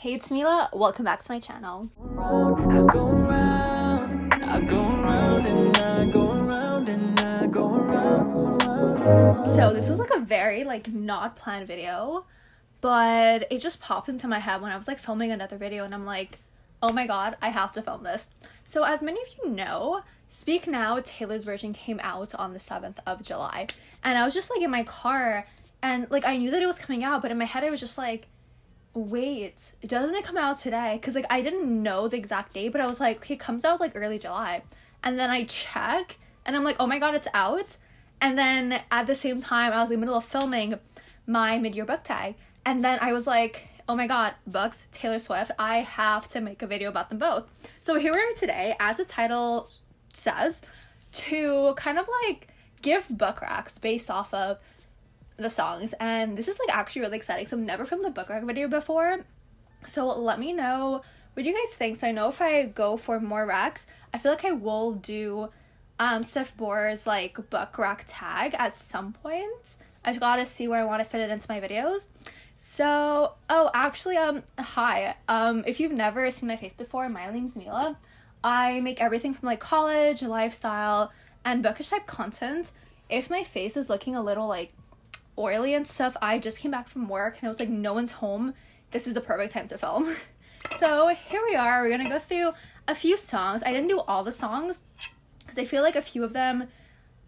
Hey, it's Mila. Welcome back to my channel. I go round, I go round and I go round and I go round. So this was like a very not planned video, but it just popped into my head when I was like filming another video and I'm like, oh my god, I have to film this. So as many of you know, Speak Now, Taylor's version came out on the 7th of July. And I was just like in my car and like I knew that it was coming out, but in my head I was just like, wait, doesn't it come out today? Because like I didn't know the exact date, but I was like, okay, it comes out like early July. And then I check and I'm like, oh my god, it's out. And then at the same time I was in the middle of filming my mid-year book tag, and then I was like, oh my god, books, Taylor Swift, I have to make a video about them both. So here we are today, as the title says, to kind of like give book racks based off of the songs. And this is like actually really exciting. So I've never filmed a book rack video before, so let me know what you guys think. So I know if I go for more racks, I feel like I will do Sif Bohr's like book rack tag at some point. I just gotta see where I want to fit it into my videos. So hi, if you've never seen my face before, my name's Mila. I make everything from like college, lifestyle, and bookish type content. If my face is looking a little like oily and stuff, I just came back from work and I was like, no one's home, this is the perfect time to film. So here we are, we're gonna go through a few songs. I didn't do all the songs because I feel like a few of them,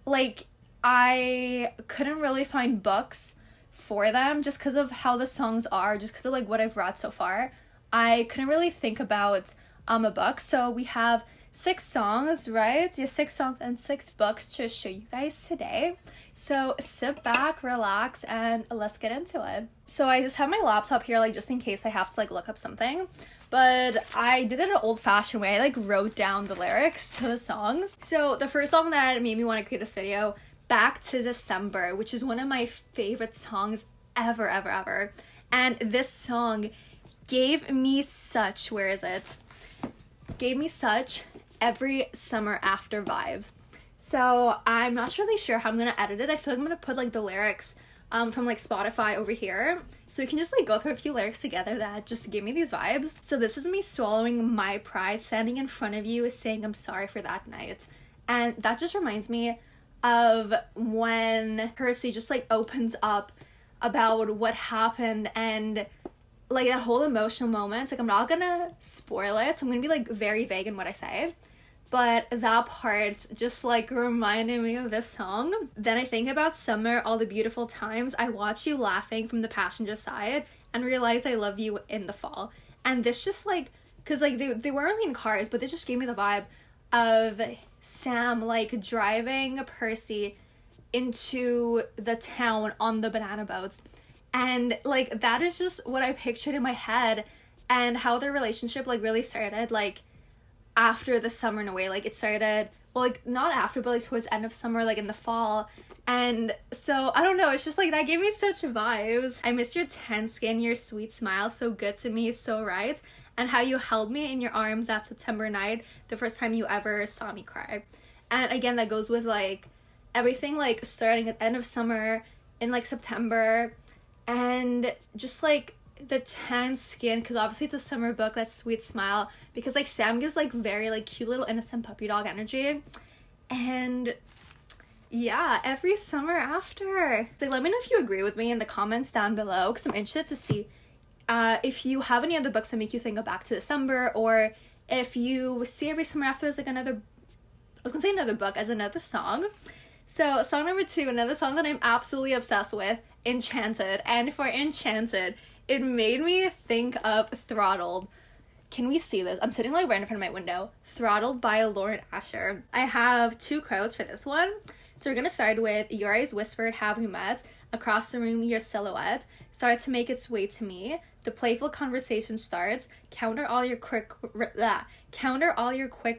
like I couldn't really find books for them just because of how the songs are, just because of like what I've read so far. I couldn't really think about a book. So we have 6 songs, right? Yeah, 6 songs and 6 books to show you guys today. So sit back, relax, and let's get into it. So I just have my laptop here, like just in case I have to like look up something. But I did it an old-fashioned way. I like wrote down the lyrics to the songs. So the first song that made me want to create this video, Back to December, which is one of my favorite songs ever. And this song gave me such, gave me such every summer after vibes. So I'm not really sure how I'm gonna edit it. I feel like I'm gonna put like the lyrics from like Spotify over here, so we can just like go through a few lyrics together that just give me these vibes. So this is me swallowing my pride, standing in front of you, saying I'm sorry for that night. And that just reminds me of when Percy just like opens up about what happened and like that whole emotional moment. Like I'm not gonna spoil it, so I'm gonna be like very vague in what I say, but that part just like reminded me of this song. Then I think about summer, all the beautiful times I watch you laughing from the passenger side and realize I love you in the fall. And this just like, because like they were only in cars, but this just gave me the vibe of Sam like driving Percy into the town on the banana boats, and like that is just what I pictured in my head, and how their relationship like really started like after the summer in a way. Like it started, well, like not after, but like towards the end of summer, like in the fall. And so I don't know, it's just like that gave me such vibes. I miss your tan skin, your sweet smile, so good to me, so right, and how you held me in your arms that September night, the first time you ever saw me cry. And again, that goes with like everything like starting at the end of summer in like September, and just like the tan skin, because obviously it's a summer book, that sweet smile, because like Sam gives like very like cute little innocent puppy dog energy. And yeah, every summer after. So let me know if you agree with me in the comments down below, because I'm interested to see if you have any other books that make you think of Back to December, or if you see every summer after as like another, I was gonna say another book as another song. So song number 2, another song that I'm absolutely obsessed with, Enchanted. And for Enchanted, it made me think of Throttled. Can we see this? I'm sitting like right in front of my window. Throttled by Lauren Asher. I have 2 quotes for this one. So we're gonna start with, your eyes whispered, have we met? Across the room, your silhouette started to make its way to me. The playful conversation starts. Counter all your quick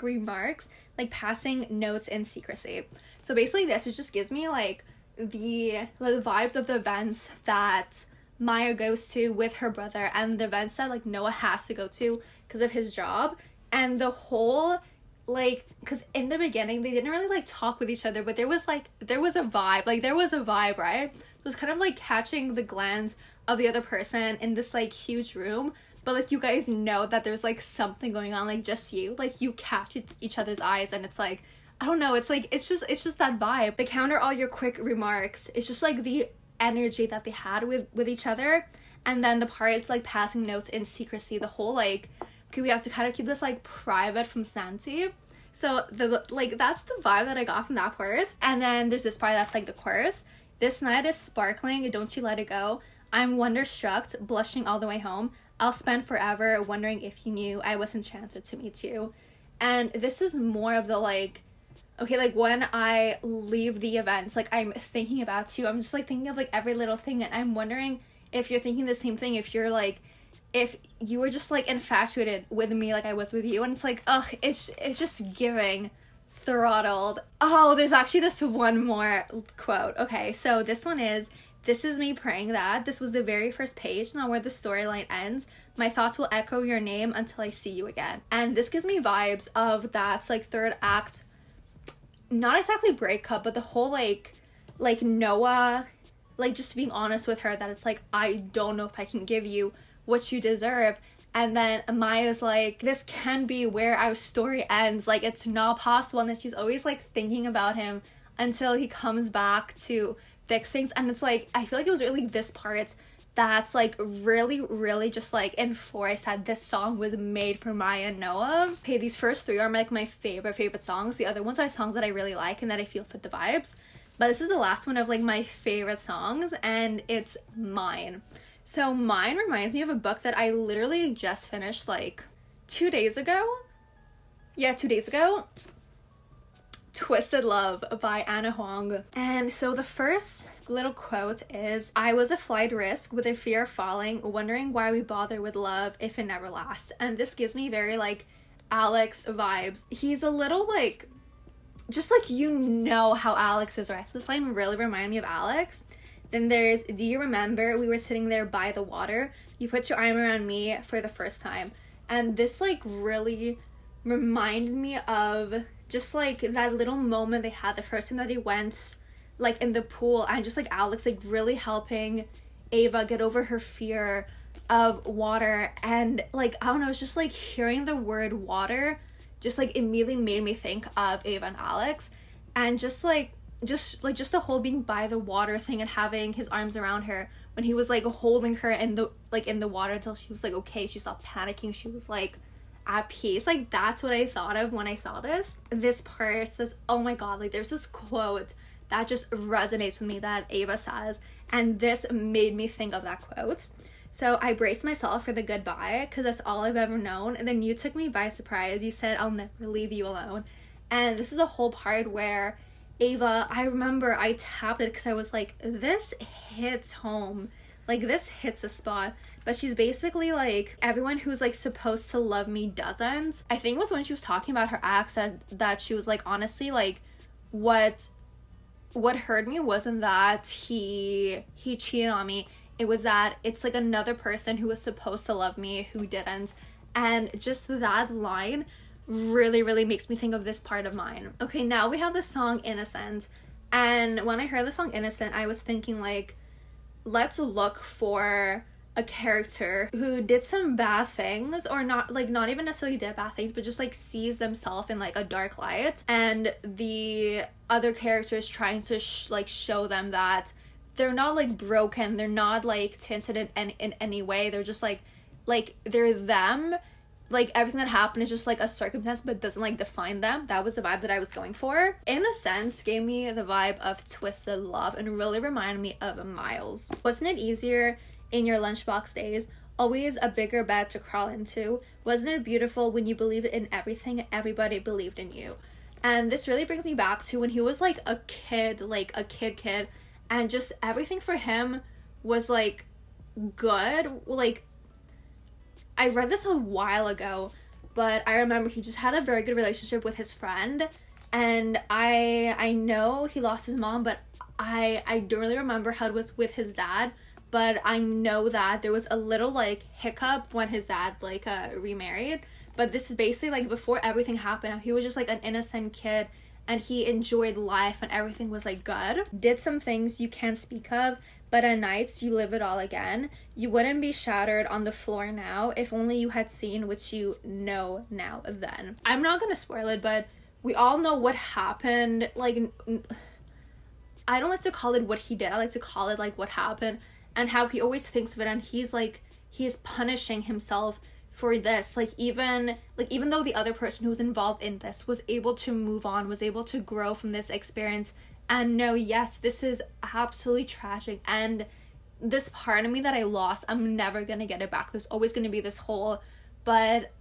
remarks, like passing notes in secrecy. So basically this, it just gives me like the vibes of the events that Maya goes to with her brother, and the events that like Noah has to go to because of his job. And the whole like, because in the beginning they didn't really like talk with each other, but there was a vibe, right? It was kind of like catching the glance of the other person in this like huge room, but like you guys know that there's like something going on, like just you, like you catch each other's eyes, and it's like, I don't know, it's like it's just that vibe. They counter all your quick remarks. It's just like the energy that they had with each other. And then the parts like passing notes in secrecy, the whole like, okay, we have to kind of keep this like private from Santi. So the like that's the vibe that I got from that part. And then there's this part that's like the chorus. This night is sparkling, don't you let it go. I'm wonderstruck, blushing all the way home. I'll spend forever wondering if you knew I was enchanted to meet you. And this is more of the like, okay, like when I leave the events, like I'm thinking about you. I'm just like thinking of like every little thing, and I'm wondering if you're thinking the same thing, if you're like, if you were just like infatuated with me like I was with you. And it's like, ugh, it's just giving Throttled. Oh, there's actually this one more quote. Okay, so this one is, this is me praying that this was the very first page, not where the storyline ends. My thoughts will echo your name until I see you again. And this gives me vibes of that like third act, not exactly breakup, but the whole like Noah, like just being honest with her that it's like, I don't know if I can give you what you deserve. And then Maya's like, this can be where our story ends, like it's not possible. And then she's always like thinking about him until he comes back to fix things. And it's like, I feel like it was really this part that's like really just like enforced that this song was made for Maya and Noah. Okay, these first three are like my favorite songs. The other ones are songs that I really like and that I feel fit the vibes. But this is the last one of like my favorite songs, and it's Mine. So Mine reminds me of a book that I literally just finished like 2 days ago. Yeah, 2 days ago. Twisted Love by Anna Huang. And so the first little quote is, I was a flight risk with a fear of falling, wondering why we bother with love if it never lasts. And this gives me very like Alex vibes. He's a little like, just like, you know how Alex is, right? So this line really reminded me of Alex. Then there's, do you remember we were sitting there by the water? You put your arm around me for the first time. And this like really reminded me of just like that little moment they had the first time that he went like in the pool, and just like Alex like really helping Ava get over her fear of water. And like, I don't know, it's just like hearing the word water just like immediately made me think of Ava and Alex. And just the whole being by the water thing and having his arms around her when he was like holding her in the water until she was like okay, she stopped panicking, she was like at peace. Like that's what I thought of when I saw this part. This, oh my god, like there's this quote that just resonates with me that Ava says, and this made me think of that quote. So I braced myself for the goodbye because that's all I've ever known, and then you took me by surprise. You said I'll never leave you alone. And this is a whole part where Ava, I remember I tapped it because I was like, this hits home, like this hits a spot. But she's basically like, everyone who's like supposed to love me doesn't. I think it was when she was talking about her ex that she was like, honestly, like what hurt me wasn't that he cheated on me. It was that it's like another person who was supposed to love me who didn't. And just that line really makes me think of this part of Mine. Okay, now we have the song Innocent. And when I heard the song Innocent, I was thinking like, let's look for a character who did some bad things, or not even necessarily did bad things, but just like sees themselves in like a dark light, and the other character is trying to show them that they're not like broken, they're not like tinted in any way, they're just like they're them, like everything that happened is just like a circumstance but doesn't like define them. That was the vibe that I was going for. In a sense, gave me the vibe of Twisted Love and really reminded me of Miles. Wasn't it easier in your lunchbox days? Always a bigger bed to crawl into. Wasn't it beautiful when you believed in everything and everybody believed in you? And this really brings me back to when he was like a kid, and just everything for him was like good. Like, I read this a while ago, but I remember he just had a very good relationship with his friend, and I know he lost his mom, but I don't really remember how it was with his dad. But I know that there was a little like hiccup when his dad remarried. But this is basically like before everything happened, he was just like an innocent kid, and he enjoyed life and everything was like good. Did some things you can't speak of, but at nights you live it all again. You wouldn't be shattered on the floor now if only you had seen what you know now then. I'm not gonna spoil it, but we all know what happened. Like, I don't like to call it what he did, I like to call it like what happened, and how he always thinks of it, and he's punishing himself for this. Like even though the other person who was involved in this was able to move on, was able to grow from this experience and know, yes, this is absolutely tragic, and this part of me that I lost, I'm never gonna get it back. There's always gonna be this hole, but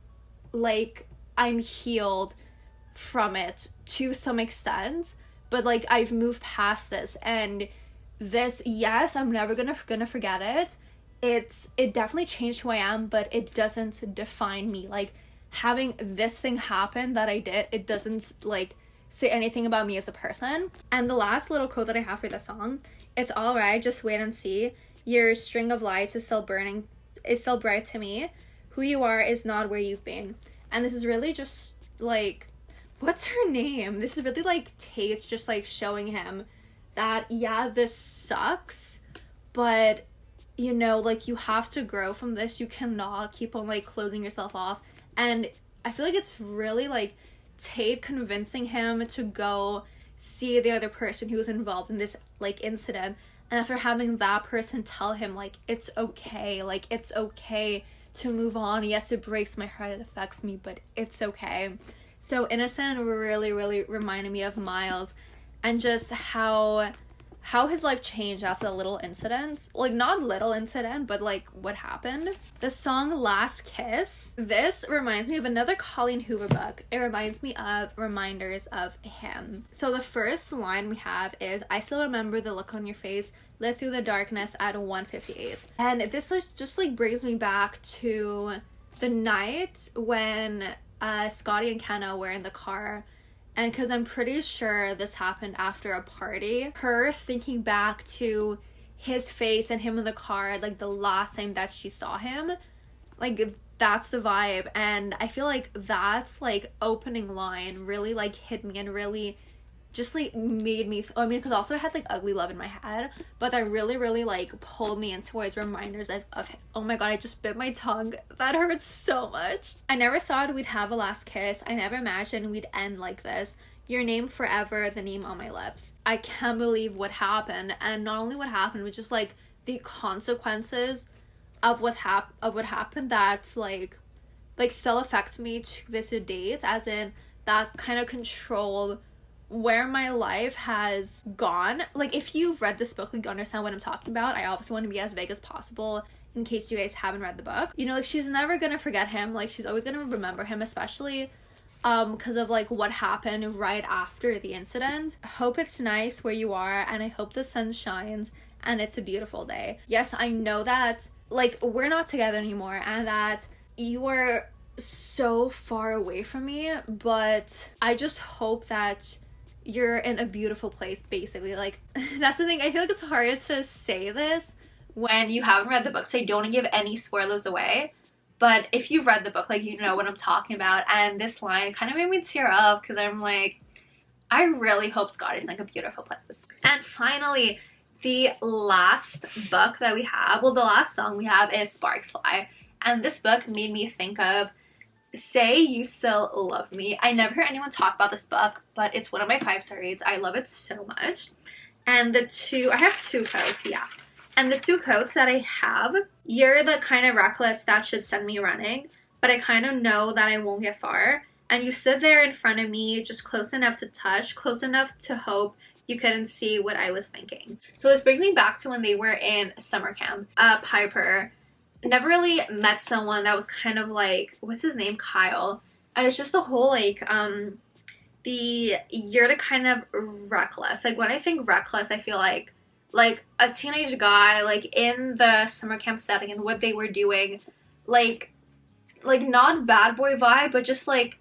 like I'm healed from it to some extent, but like I've moved past this, and this, yes, I'm never gonna forget it. It definitely changed who I am, but it doesn't define me. Like, having this thing happen that I did, it doesn't like say anything about me as a person. And the last little quote that I have for the song, it's all right, just wait and see. Your string of lights is still bright to me. Who you are is not where you've been. And this is really just like, what's her name? This is really like Tate's just like showing him that, yeah, this sucks, but you know, like, you have to grow from this. You cannot keep on like closing yourself off. And I feel like it's really like Tate convincing him to go see the other person who was involved in this like incident, and after having that person tell him like it's okay to move on. Yes, it breaks my heart, it affects me, but it's okay. So Innocent really reminded me of Miles, and just how his life changed after the little incident. Like, not little incident, but like what happened. The song Last Kiss, this reminds me of another Colleen Hoover book. It reminds me of reminders of him. So the first line we have is, I still remember the look on your face, lit through the darkness at 1:58. And this just like brings me back to the night when Scotty and Kenna were in the car. And because I'm pretty sure this happened after a party, her thinking back to his face and him in the car, like the last time that she saw him, like that's the vibe. And I feel like that's like opening line really like hit me and really just like made me, because also I had like Ugly Love in my head, but that really like pulled me into his reminders of oh my god, I just bit my tongue, that hurts so much. I never thought we'd have a last kiss, I never imagined we'd end like this, your name forever, the name on my lips. I can't believe what happened, and not only what happened, but just like the consequences of what happened that like still affects me to this date, as in that kind of control where my life has gone. Like, if you've read this book, like, you understand what I'm talking about. I obviously want to be as vague as possible in case you guys haven't read the book. You know, like, she's never gonna forget him. Like, she's always gonna remember him, especially because of like what happened right after the incident. I hope it's nice where you are, and I hope the sun shines and it's a beautiful day. Yes, I know that like we're not together anymore and that you are so far away from me, but I just hope that you're in a beautiful place, basically. Like, that's the thing, I feel like it's hard to say this when you haven't read the book, so I don't want to give any spoilers away, but if you've read the book, like, you know what I'm talking about. And this line kind of made me tear up, because I'm like, I really hope Scotty's in like a beautiful place. And finally, the last book that we have, well, the last song we have is Sparks Fly, and this book made me think of Say You Still Love Me. I never heard anyone talk about this book, but it's one of my 5-star reads. I love it so much. And I have two quotes, yeah. And the two quotes that I have, you're the kind of reckless that should send me running, but I kind of know that I won't get far. And you stood there in front of me, just close enough to touch, close enough to hope you couldn't see what I was thinking. So this brings me back to when they were in summer camp. Piper never really met someone that was kind of like, what's his name, Kyle, and it's just the whole like you're the kind of reckless, like when I think reckless, I feel like a teenage guy like in the summer camp setting and what they were doing, like not bad boy vibe, but just like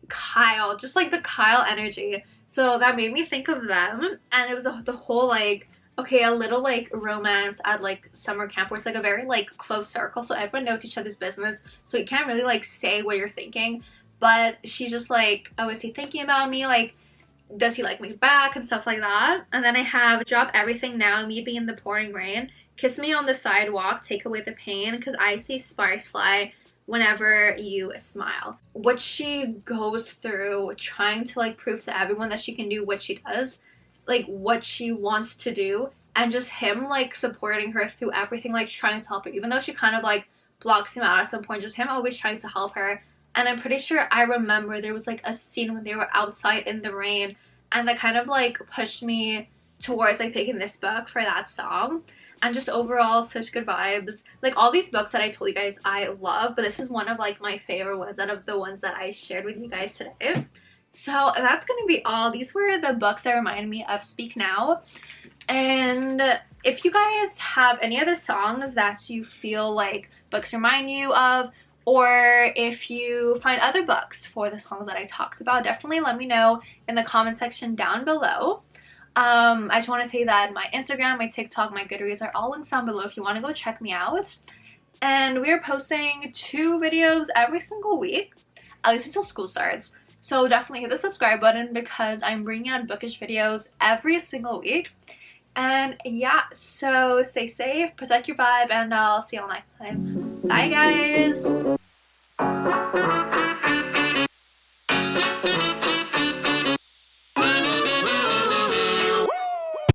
Kyle, just like the Kyle energy. So that made me think of them, and it was the whole like, okay, a little like romance at like summer camp where it's like a very like close circle, so everyone knows each other's business, so you can't really like say what you're thinking, but she's just like, oh, is he thinking about me? Like, Does he like me back and stuff like that. And then I have Drop Everything Now, Meet Me in the Pouring Rain, Kiss Me on the Sidewalk, Take Away the Pain, Because I See Sparks Fly, Whenever You Smile. What she goes through trying to like prove to everyone that she can do what she does, like what she wants to do, and just him like supporting her through everything, like trying to help her, even though she kind of like blocks him out at some point, just him always trying to help her. And I'm pretty sure I remember there was like a scene when they were outside in the rain, and that kind of like pushed me towards like picking this book for that song. And just overall such good vibes. Like all these books that I told you guys I love, but this is one of like my favorite ones out of the ones that I shared with you guys today. So that's gonna be all. These were the books that remind me of Speak Now. And if you guys have any other songs that you feel like books remind you of, or if you find other books for the songs that I talked about, definitely let me know in the comment section down below. I just want to say that my Instagram, my TikTok, my Goodreads are all links down below if you want to go check me out. And we are posting 2 videos every single week, at least until school starts. So definitely hit the subscribe button because I'm bringing out bookish videos every single week. And yeah, so stay safe, protect your vibe, and I'll see y'all next time. Bye guys!